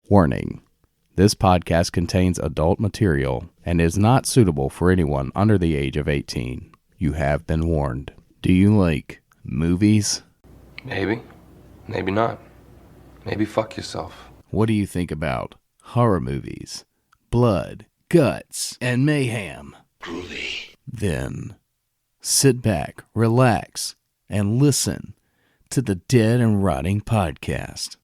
Warning: this podcast contains adult material and is not suitable for anyone under the age of 18. You have been warned. Do you like movies? Maybe. Maybe not. Maybe fuck yourself. What do you think about horror movies? Blood, guts, and mayhem. Groovy. Then sit back, relax, and listen to the Dead and Rotting Podcast.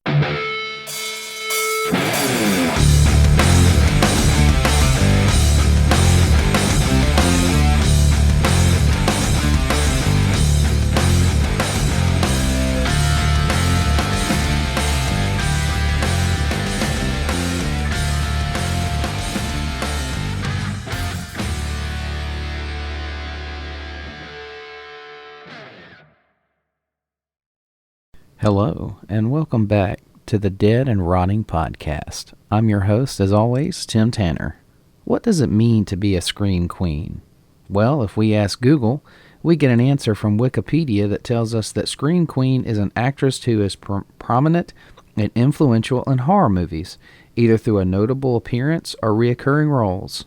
Hello, and welcome back to the Dead and Rotting Podcast. I'm your host, as always, Tim Tanner. What does it mean to be a scream queen? Well, if we ask Google, we get an answer from Wikipedia that tells us that scream queen is an actress who is prominent and influential in horror movies, either through a notable appearance or reoccurring roles.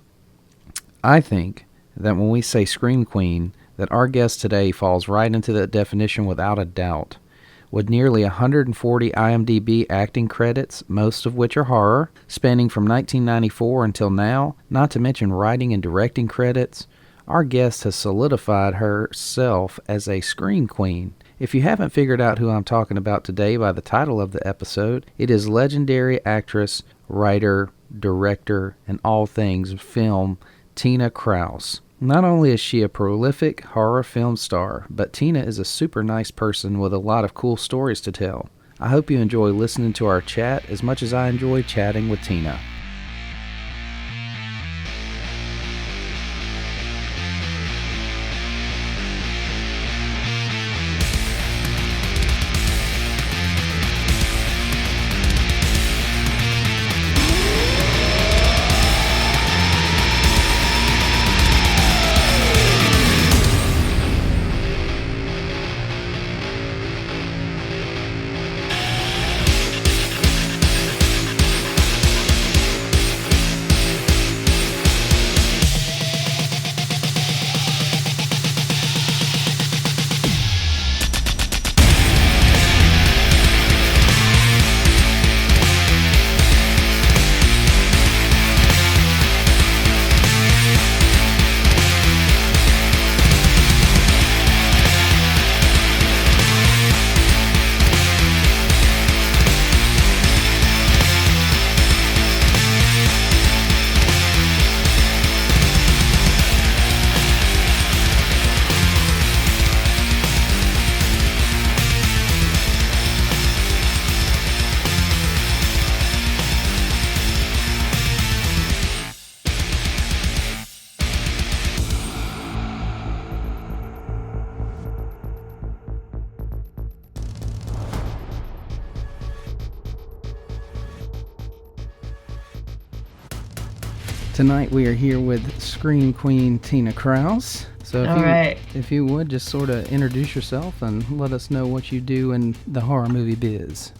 I think that when we say scream queen, that our guest today falls right into that definition without a doubt. With nearly 140 IMDb acting credits, most of which are horror, spanning from 1994 until now, not to mention writing and directing credits, our guest has solidified herself as a scream queen. If you haven't figured out who I'm talking about today by the title of the episode, it is legendary actress, writer, director, and all things film, Tina Krause. Not only is she a prolific horror film star, but Tina is a super nice person with a lot of cool stories to tell. I hope you enjoy listening to our chat as much as I enjoy chatting with Tina. Tonight we are here with Scream Queen Tina Krause. So if you would just sort of introduce yourself and let us know what you do in the horror movie biz.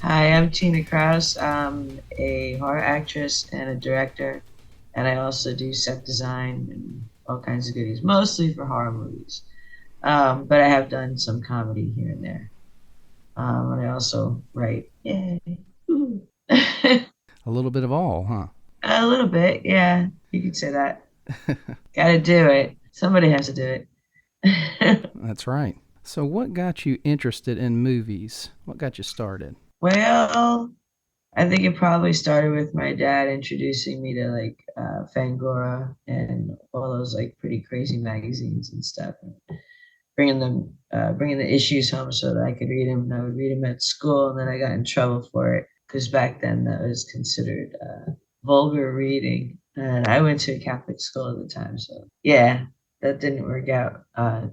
Hi, I'm Tina Krause. I'm a horror actress and a director, and I also do set design and all kinds of goodies, mostly for horror movies. But I have done some comedy here and there. And I also write. Yay. A little bit of all, huh? A little bit, yeah. You could say that. Gotta do it. Somebody has to do it. That's right. So what got you interested in movies? What got you started? Well, I think it probably started with my dad introducing me to Fangora and all those pretty crazy magazines and stuff, and bringing the issues home so that I could read them. And I would read them at school, and then I got in trouble for it because back then that was considered vulgar reading, and I went to a Catholic school at the time, so yeah, that didn't work out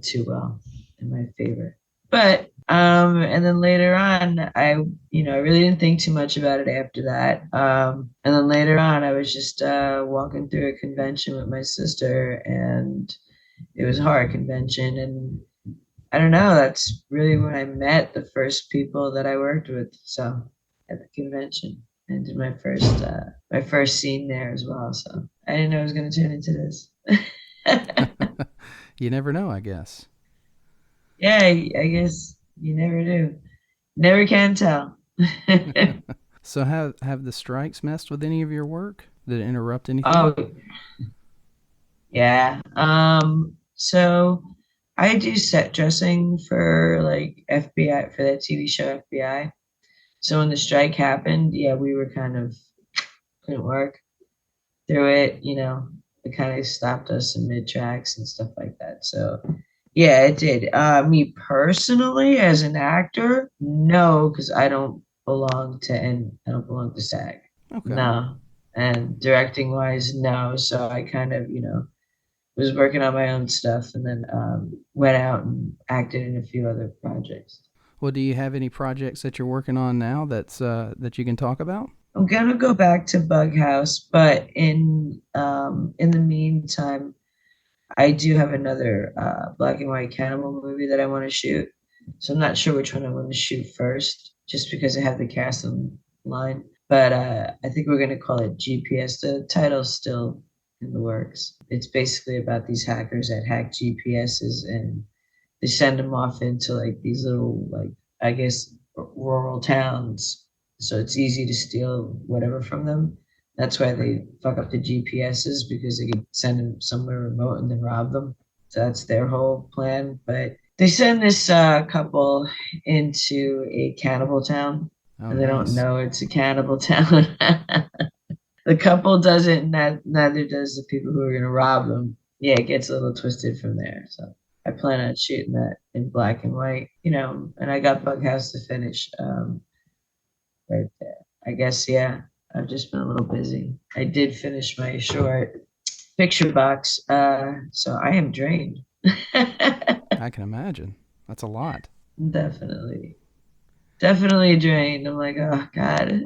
too well in my favor. But and then later on, I really didn't think too much about it after that. And then later on, I was just walking through a convention with my sister, and it was a horror convention, and I don't know, that's really when I met the first people that I worked with. So at the convention. and did my first scene there as well. So I didn't know it was going to turn into this. You never know, I guess. Yeah, I guess you never do. Never can tell. So have the strikes messed with any of your work? Did it interrupt anything? Oh, yeah. So I do set dressing for like FBI for that TV show FBI. So when the strike happened, yeah, we were kind of couldn't work through it. It kind of stopped us in mid tracks and stuff like that. So yeah, it did. Me personally, as an actor, no, because I don't belong to SAG. Okay. No, and directing wise, no. So I kind of, was working on my own stuff, and then went out and acted in a few other projects. Well, do you have any projects that you're working on now that you can talk about? I'm gonna go back to Bug House, but in the meantime, I do have another black and white cannibal movie that I want to shoot. So I'm not sure which one I want to shoot first, just because I have the cast in line. But I think we're gonna call it GPS. The title's still in the works. It's basically about these hackers that hack GPSs, and they send them off into like these little, like, I guess, rural towns. So it's easy to steal whatever from them. That's why they fuck up the GPSs, because they could send them somewhere remote and then rob them. So that's their whole plan. But they send this couple into a cannibal town, Oh, and they don't nice. know it's a cannibal town. The couple doesn't, neither does the people who are going to rob them. Yeah, it gets a little twisted from there. So I plan on shooting that in black and white, and I got Bughouse to finish right there. I guess, yeah, I've just been a little busy. I did finish my short picture box, so I am drained. I can imagine. That's a lot. Definitely. Definitely drained. I'm like, oh, God.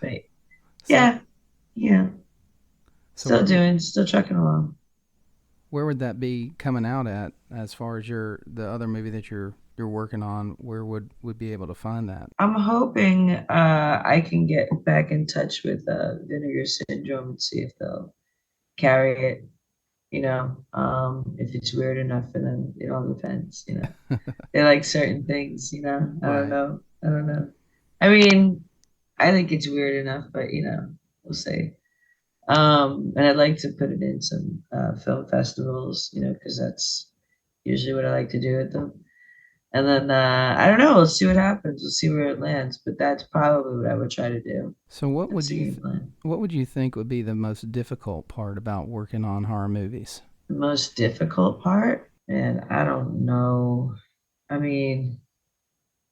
But So, yeah, yeah. so where Still trucking along. where would that be coming out at as far as the other movie that you're working on? Where would be able to find that? I'm hoping I can get back in touch with Vinegar Syndrome and see if they'll carry it. If it's weird enough for them, it all depends. They like certain things. I don't Right. know. I don't know. I mean, I think it's weird enough, but we'll see. And I'd like to put it in some film festivals. Because that's usually what I like to do with them. And then I don't know. We'll see what happens. We'll see where it lands. But that's probably what I would try to do. So That's the game plan. what would you think would be the most difficult part about working on horror movies? The most difficult part, and I don't know. I mean,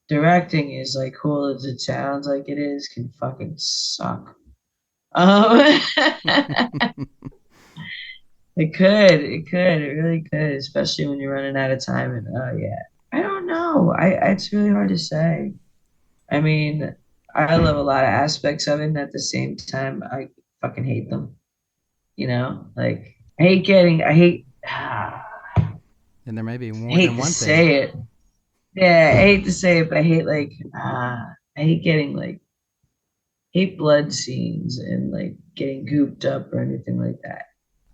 directing is like cool as it sounds like it is, can fucking suck. Um, it really could, especially when you're running out of time. And oh yeah, I don't know. It's really hard to say. I mean, I love a lot of aspects of it, and at the same time, I fucking hate them. Like I hate, I And there may be more hate than to one thing. say it. Yeah, I hate to say it, but I hate like, I hate getting like, hate blood scenes and like getting gooped up or anything like that.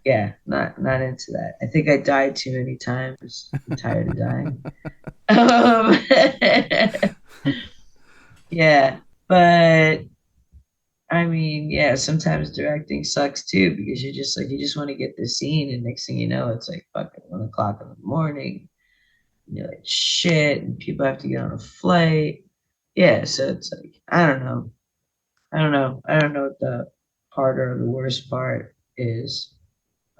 Yeah, not into that. I think I died too many times. I'm tired of dying. Um, yeah, but I mean, yeah, sometimes directing sucks too, because you just want to get the scene, and next thing you know, it's like fucking 1 o'clock in the morning. And you're like, shit, and people have to get on a flight. Yeah, so it's like, I don't know. I don't know what the harder or the worst part is.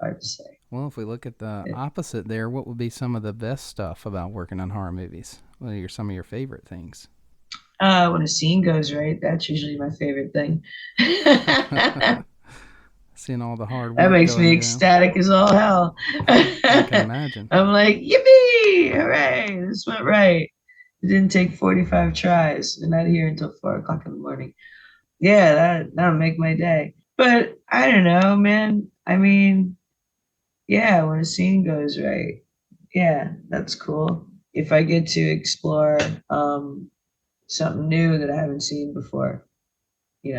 Hard to say. Well, if we look at the opposite there, what would be some of the best stuff about working on horror movies? What are some of your favorite things? When a scene goes right, that's usually my favorite thing. That Seeing all the hard work makes go me into them. ecstatic as all hell. I can imagine. I'm like, yippee! Hooray! This went right. It didn't take 45 tries. We're not here until 4 o'clock in the morning. Yeah, that'll make my day. But I don't know, man. I mean, yeah, when a scene goes right, yeah, that's cool. If I get to explore, something new that I haven't seen before.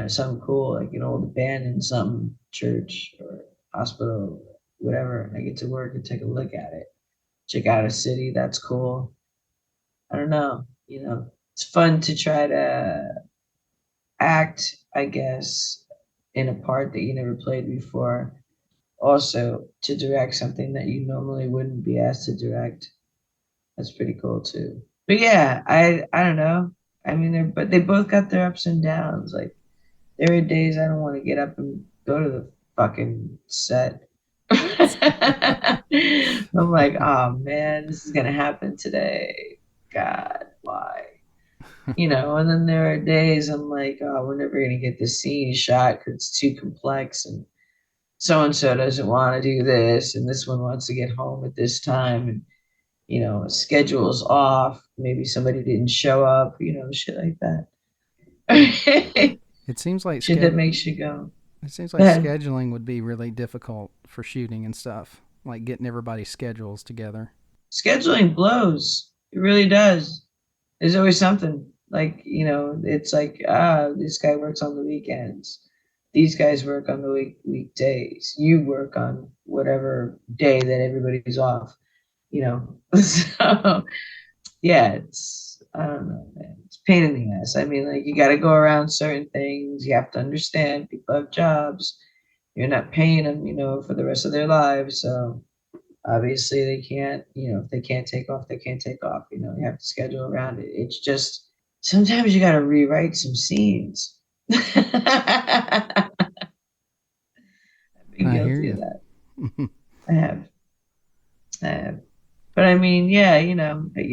Something cool, like an old abandoned something church or hospital, whatever. I get to work and take a look at it. Check out a city. That's cool. I don't know. It's fun to try to act, I guess, in a part that you never played before. Also, to direct something that you normally wouldn't be asked to direct. That's pretty cool too. But yeah, I don't know. I mean, but they both got their ups and downs. Like there are days I don't want to get up and go to the fucking set. I'm like, oh man, this is gonna happen today. God, why? And then there are days I'm like, oh, we're never gonna get this scene shot because it's too complex, and so doesn't want to do this, and this one wants to get home at this time, and schedule's off. Maybe somebody didn't show up. Shit like that. It seems like Shit that makes you go. scheduling would be really difficult for shooting and stuff, like getting everybody's schedules together. Scheduling blows. It really does. There's always something. Like, it's like, this guy works on the weekends. These guys work on the weekdays. You work on whatever day that everybody's off, So, yeah, I don't know, man. It's a pain in the ass. I mean, like, you got to go around certain things. You have to understand people have jobs. You're not paying them, for the rest of their lives. So, obviously they can't, if they can't take off, they can't take off. You have to schedule around it. It's just sometimes you got to rewrite some scenes. I've been guilty of that. I have. But I mean, yeah, you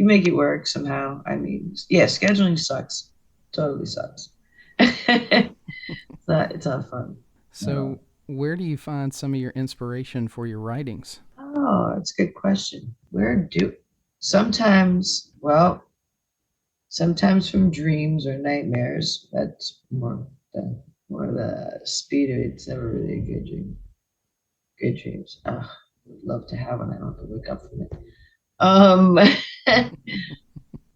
make it work somehow. I mean, yeah, scheduling sucks. Totally sucks. It's not fun. So, where do you find some of your inspiration for your writings? Oh, that's a good question. Sometimes from dreams or nightmares. That's more the speed of it. It's never really a good dream. Good dreams. Oh, would love to have one. I don't have to wake up from it.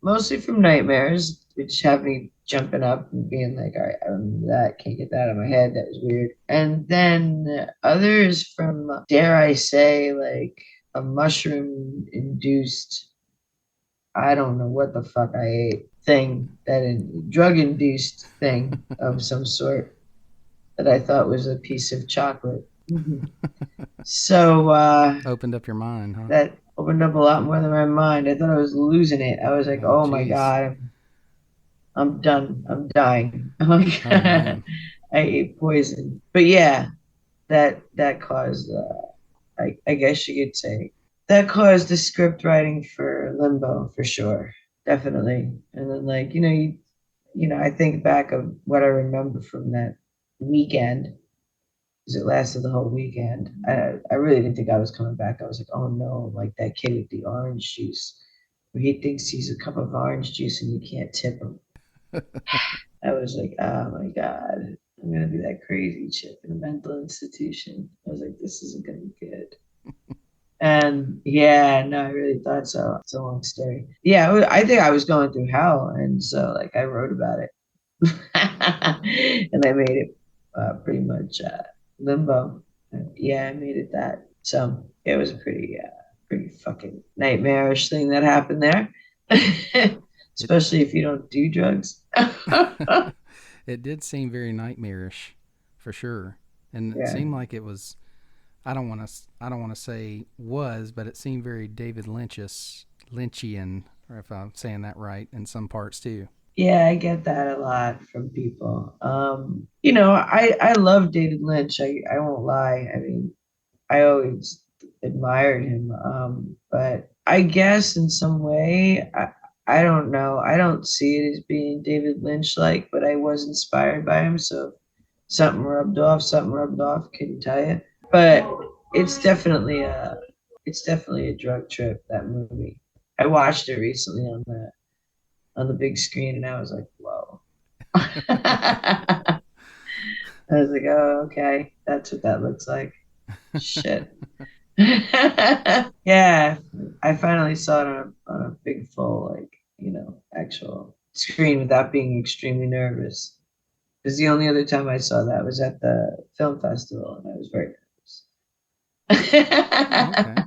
Mostly from nightmares, which have me jumping up and being like, all right, I remember that, can't get that out of my head, that was weird. And then others from, dare I say, like a mushroom induced, I don't know what the fuck I ate thing, drug induced thing of some sort that I thought was a piece of chocolate. So Opened up your mind, huh? that opened up a lot more than my mind. I thought I was losing it. I was like, oh my God, I'm done. I'm dying. I ate poison. But yeah, that caused, I guess you could say, that caused the script writing for Limbo for sure, definitely. And then like I think back of what I remember from that weekend because it lasted the whole weekend. I really didn't think I was coming back. I was like, oh no, like that kid with the orange juice, where he thinks he's a cup of orange juice and you can't tip him. I was like, oh my God, I'm gonna be that crazy chick in a mental institution. I was like, this isn't gonna be good. And yeah, no, I really thought so. It's a long story. Yeah, I think I was going through hell, and so like I wrote about it, and I made it pretty much Limbo. Yeah, I made it that. So it was a pretty fucking nightmarish thing that happened there. Especially if you don't do drugs. It did seem very nightmarish, for sure, and Yeah. it seemed like it was. I don't want to say was, but it seemed very David Lynchian, or if I'm saying that right, in some parts too. Yeah, I get that a lot from people. I love David Lynch. I won't lie. I mean, I always admired him. But I guess in some way, I don't know. I don't see it as being David Lynch like, but I was inspired by him. So something rubbed off, couldn't tell you. But it's definitely a drug trip, that movie. I watched it recently on the big screen and I was like, whoa. I was like, oh, okay, that's what that looks like. Shit. Yeah, I finally saw it on a big full, like, actual screen without being extremely nervous. Because the only other time I saw that was at the film festival, and I was very Oh, nervous. okay.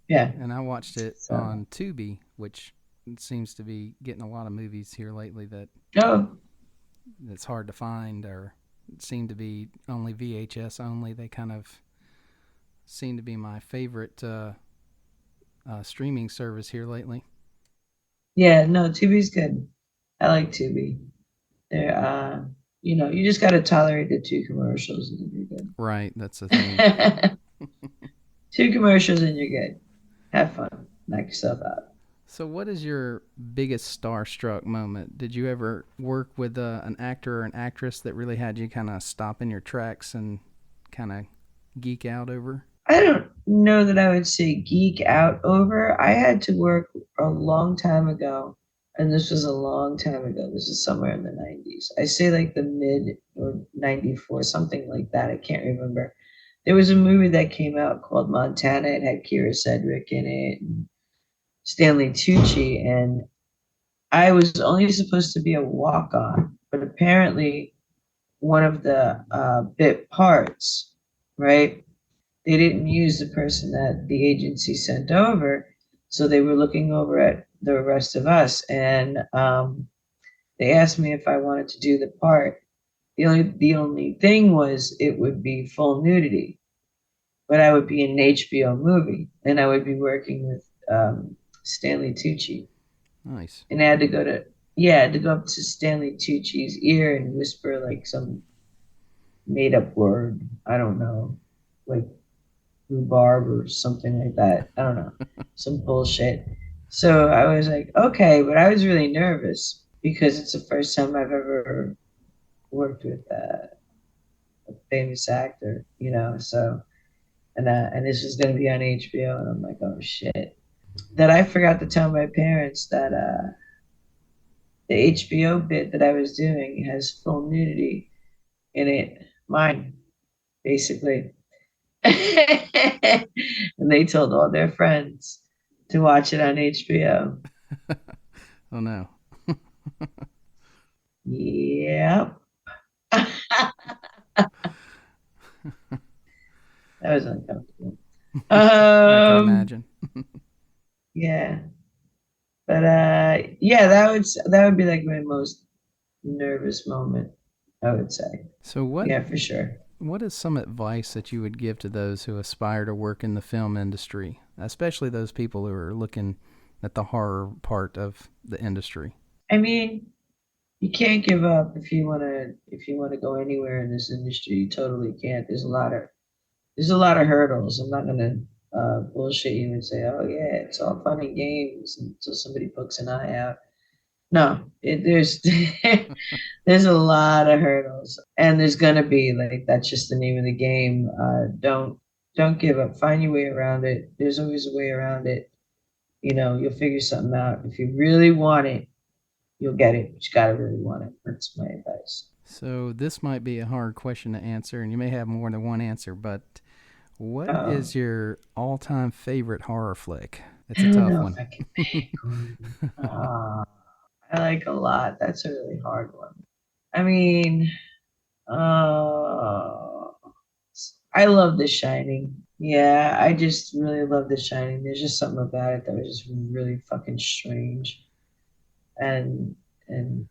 Yeah. And I watched it So, on Tubi, which seems to be getting a lot of movies here lately that oh, it's hard to find or seem to be only VHS only. They kind of seem to be my favorite streaming service here lately. yeah, no, Tubi's good. I like Tubi. They're, you just got to tolerate the two commercials and then Right, that's the thing. you're good. Two commercials and you're good. Have fun. Knock yourself out. So, what is your biggest starstruck moment? Did you ever work with an actor or an actress that really had you kind of stop in your tracks and kind of geek out over? I don't know that I would say geek out over. I had to work a long time ago, and this was a long time ago. This is somewhere in the 90s. I say like the mid or 94, something like that. I can't remember. There was a movie that came out called Montana. It had Kira Sedgwick in it and Stanley Tucci, and I was only supposed to be a walk on, but apparently one of the bit parts, right? They didn't use the person that the agency sent over, so they were looking over at the rest of us, and they asked me if I wanted to do the part. The only thing was it would be full nudity, but I would be in an HBO movie, and I would be working with Stanley Tucci, Nice. and I had to go to yeah, I had to go up to Stanley Tucci's ear and whisper like some made up word. I don't know, like rhubarb or something like that. I don't know, some bullshit. So I was like, okay, but I was really nervous because it's the first time I've ever worked with a famous actor, So and this was going to be on HBO, and I'm like, oh shit. That I forgot to tell my parents that the HBO bit that I was doing has full nudity in it, mine basically. And they told all their friends to watch it on HBO. Oh no. Yep. That was uncomfortable. I can Um, imagine. yeah. But yeah, that would be like my most nervous moment, I would say. So, Yeah, for sure. what is some advice that you would give to those who aspire to work in the film industry, especially those people who are looking at the horror part of the industry? I mean, you can't give up if you wanna go anywhere in this industry. You totally can't. There's a lot of hurdles. I'm not gonna bullshit you and say, oh yeah, it's all fun and games until somebody books an eye out. No, there's there's a lot of hurdles, and there's gonna be like that's just the name of the game. Don't give up. Find your way around it. There's always a way around it. You'll figure something out. If you really want it, you'll get it. But you gotta really want it. That's my advice. So, this might be a hard question to answer, and you may have more than one answer, but what Um, is your all time favorite horror flick? I It's a don't tough know if one. I can pick one. I like a lot. That's a really hard one. I mean, uh, I love The Shining. Yeah, I just really love The Shining. There's just something about it that was just really fucking strange and and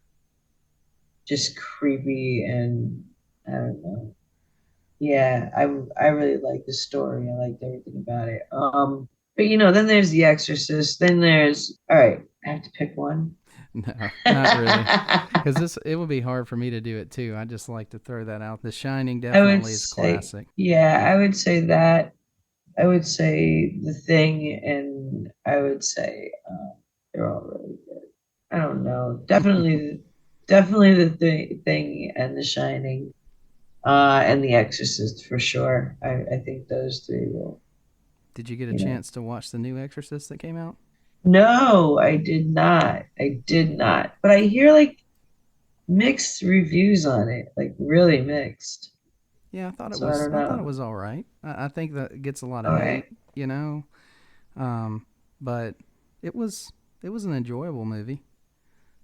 just creepy and I don't know. Yeah, I really like the story. I liked everything about it. But then there's The Exorcist. Then there's all right. I have to pick one. No, not really. Because it would be hard for me to do it too. I just like to throw that out. The Shining I would definitely is say, classic. yeah, I would say that. I would say The Thing, and I would say they're all really good. I don't know. Definitely the Thing and The Shining, and The Exorcist for sure. I think those three will. Did you get a You know. chance to watch the new Exorcist that came out? No, I did not. I did not. But I hear like mixed reviews on it, like really mixed. Yeah, I thought it So I was. don't I thought it know. was all right. I think that it gets a lot of All right. hate, you know, but it was an enjoyable movie.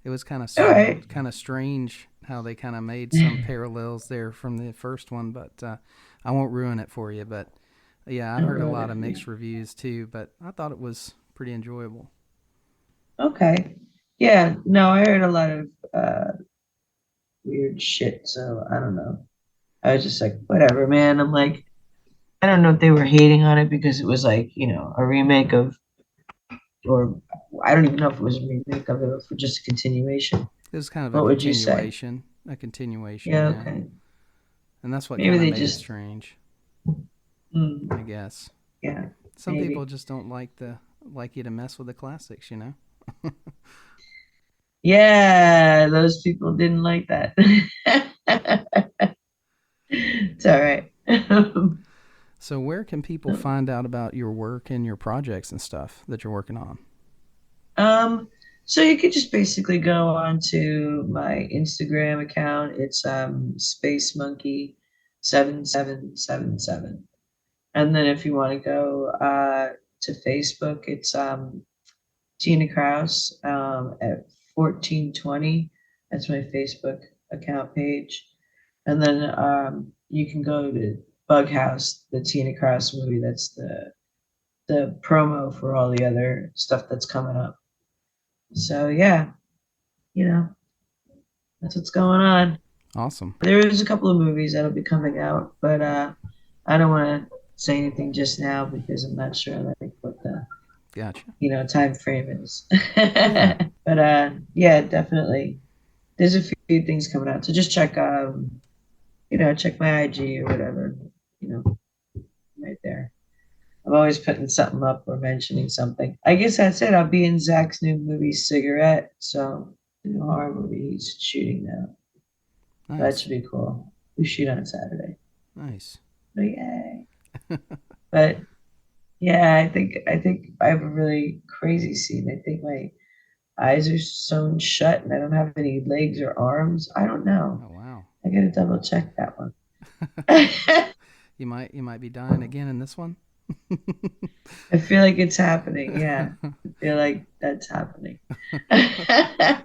It was kind All right. of strange how they kind of made some parallels there from the first one, but I won't ruin it for you. But yeah, I Don't heard a ruin lot it of for me. mixed reviews too, but I thought it was pretty enjoyable. Okay. Yeah. No, I heard a lot of weird shit, so I don't know. I was just like, whatever, man. I'm like, I don't know if they were hating on it because it was like, a remake of, or I don't even know if it was a remake of it or for just a continuation. It was kind of What would you say? a continuation, Yeah, yeah. okay. And that's what Maybe kind of they made it just, strange, I mm, guess. yeah, Some people maybe. just don't like you to mess with the classics, you know? Yeah, those people didn't like that. It's all right. So where can people find out about your work and your projects and stuff that you're working on? Um, so you could just basically go on to my Instagram account. It's Space Monkey 7777. And then if you want to go to Facebook, it's Tina Krause at 1420. That's my Facebook account page. And then you can go to Bug House, the Tina Krause movie. That's the promo for all the other stuff that's coming up. So yeah, you know, that's what's going on. Awesome. There is a couple of movies that'll be coming out, but I don't want to say anything just now because I'm not sure like what the Gotcha. time frame is. Yeah. But yeah, definitely. There's a few things coming out. So just check check my IG or whatever, right there. I'm always putting something up or mentioning something. I guess that's it. I'll be in Zach's new movie Cigarette. So the new horror movie he's shooting now. That Nice. should be cool. We shoot on Saturday. Nice. But yay. But yeah, I think I have a really crazy scene. I think my eyes are sewn shut and I don't have any legs or arms. I don't know. Oh wow. I gotta double check that one. You might be dying again in this one. I feel like it's happening. Yeah. I feel like that's happening. I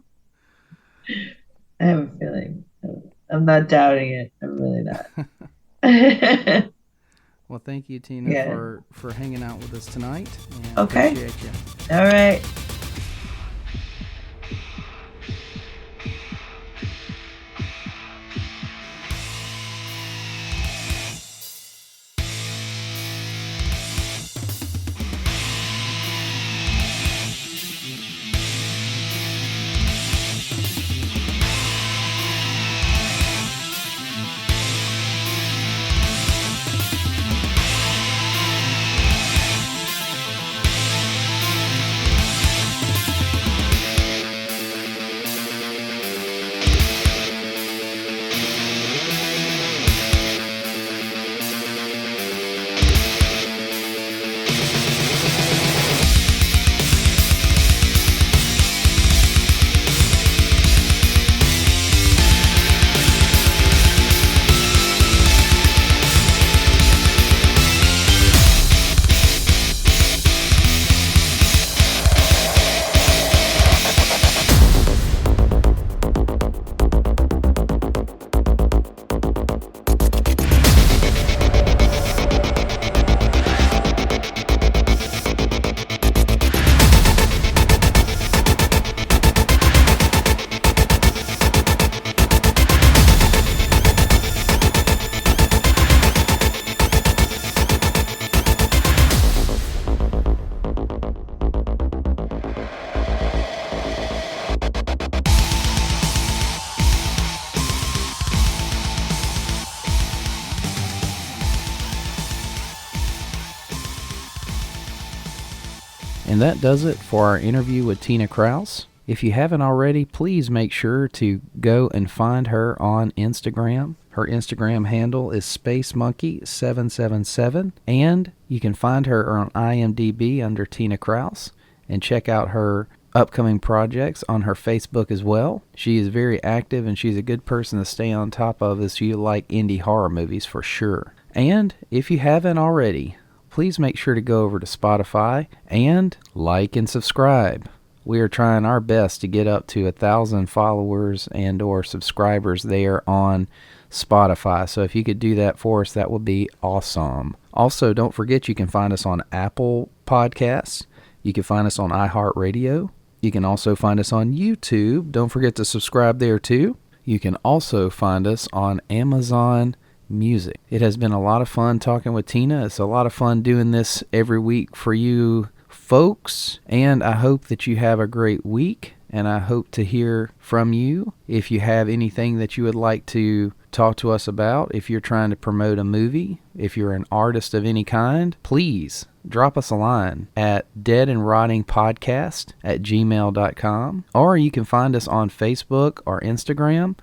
have a feeling. I'm not doubting it. I'm really not. Well, thank you, Tina, Yeah. for hanging out with us tonight. And Okay. appreciate you. All right. And that does it for our interview with Tina Krause. If you haven't already, please make sure to go and find her on Instagram. Her Instagram handle is SpaceMonkey777, and you can find her on IMDb under Tina Krause, and check out her upcoming projects on her Facebook as well. She is very active, and she's a good person to stay on top of if you like indie horror movies for sure. And if you haven't already, please make sure to go over to Spotify and like and subscribe. We are trying our best to get up to 1,000 followers and or subscribers there on Spotify. So if you could do that for us, that would be awesome. Also, don't forget you can find us on Apple Podcasts. You can find us on iHeartRadio. You can also find us on YouTube. Don't forget to subscribe there too. You can also find us on Amazon Music. It has been a lot of fun talking with Tina. It's a lot of fun doing this every week for you folks, and I hope that you have a great week, and I hope to hear from you. If you have anything that you would like to talk to us about, if you're trying to promote a movie, if you're an artist of any kind, please drop us a line at deadandrottingpodcast@gmail.com, or you can find us on Facebook or Instagram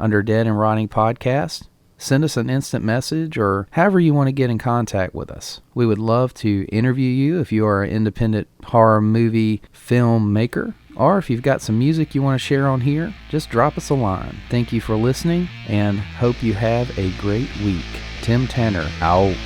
under Dead and Rotting Podcast. Send us an instant message or however you want to get in contact with us. We would love to interview you if you are an independent horror movie filmmaker, or if you've got some music you want to share on here, just drop us a line. Thank you for listening and hope you have a great week. Tim Tanner, out.